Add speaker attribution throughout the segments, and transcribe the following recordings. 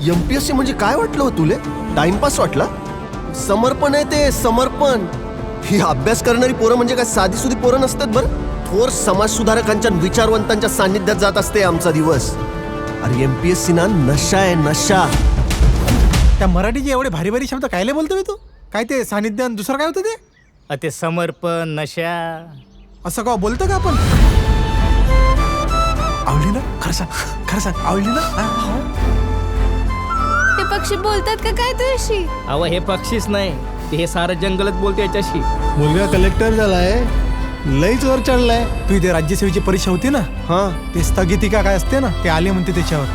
Speaker 1: MPSC म्हणजे काय वाटलं हो तुले? टाइमपास वाटला? समर्पण आहे ते, समर्पण. ही अभ्यास करणारी पोरं म्हणजे काय साधी सुधी पोरं नसतात बरं. थोर समाज सुधारकांच्या विचारवंतांच्या सान्निध्यात जात असते आमचा दिवस. अरे एमपीएससी ना नशा आहे, नशा.
Speaker 2: त्या मराठीचे एवढे भारी भारी शब्द कायले बोलतोय तू? काय ते सानिध्य आणि दुसरं काय होतं ते?
Speaker 3: ते समर्पण, नशा.
Speaker 2: असं का बोलतो का आपण? आवडली ना? खरं सांग आवडली ना?
Speaker 4: ते पक्षी बोलतात का काय तुझ्याशी?
Speaker 3: अव हे पक्षीच नाही, ते हे सारं जंगलच बोलते याच्याशी.
Speaker 5: मुलगा कलेक्टर झालाय, लईच वर चढलाय.
Speaker 2: तू इथे राज्यसेवेची परीक्षा होती ना,
Speaker 1: हा,
Speaker 2: ते स्थगितिका काय असते ना, ते आले म्हणते त्याच्यावर.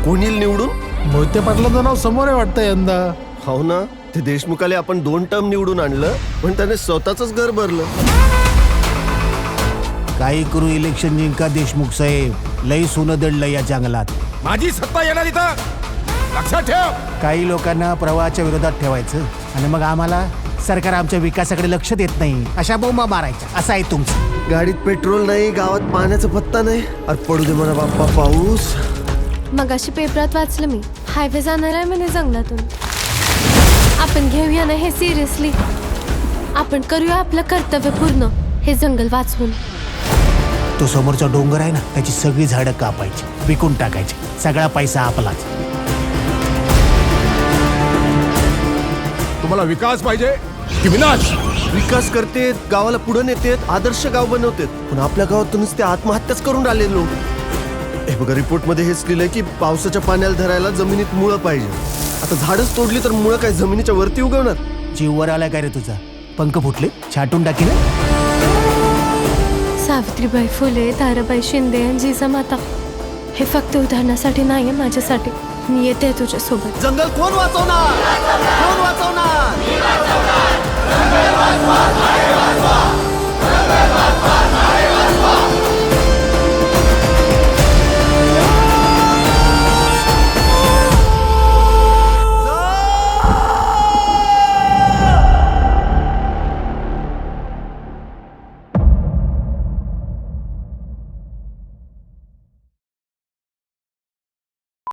Speaker 1: कोण येईल निवडून?
Speaker 5: मोहिते पाटलांचं नाव समोर आहे वाटतं यंदा.
Speaker 1: हो ना, ते देशमुखाले आपण 2 टर्म निवडून आणलं पण त्याने स्वतःच घर भरलं.
Speaker 6: काही करू इलेक्शन जिंका देशमुख साहेब, लई सोनं दडलं या जंगलात.
Speaker 7: माझी सत्ता येणार इथं, लक्षात ठेव.
Speaker 6: काही लोकांना प्रवाहाच्या विरोधात ठेवायचं आणि मग आम्हाला सरकार आमच्या विकासाकडे लक्ष देत नाही अशा बोंबा मारायच्या. असं आहे तुमचं.
Speaker 1: गाडीत पेट्रोल नाही, गावात पाण्याचा पत्ता नाही. अरे पडू दे म्हणा बाप्पा पाऊस.
Speaker 4: मगाशी पेपरात वाचलं मी, हायवे जाणार आहे म्हणे जंगलातून. आपण घेऊया ना हे सिरियसली. आपण करूया आपलं कर्तव्य पूर्ण, हे जंगल वाचवून.
Speaker 6: तो समोरचा डोंगर आहे ना, त्याची सगळी झाडं कापायची, विकून टाकायची, सगळा पैसा आपलाच.
Speaker 7: तुम्हाला विकास पाहिजे की विनाश?
Speaker 1: विकास करतेत, गावाला पुढे नेतेत, आदर्श गाव बनवतेत. पण आपल्या गावातूनच ते आत्महत्याच करून राहिले लोक. हे बघा, रिपोर्ट मध्ये हेच लिहिलंय की पावसाच्या पाण्याला धरायला जमिनीत मुळं पाहिजे. आता झाडच तोडली तर मुळं काय जमिनीच्या वरती उगवणार?
Speaker 6: जीववर आलाय काय रे तुझा? पंख फुटले, छाटून टाकी ना.
Speaker 4: सावित्रीबाई फुले, ताराबाई शिंदे आणि जिजामाता हे फक्त उदाहरणासाठी नाहीये, माझ्यासाठी. मी येते तुझ्या सोबत.
Speaker 1: जंगल कोण वाचवणार? कोण वाचवणार?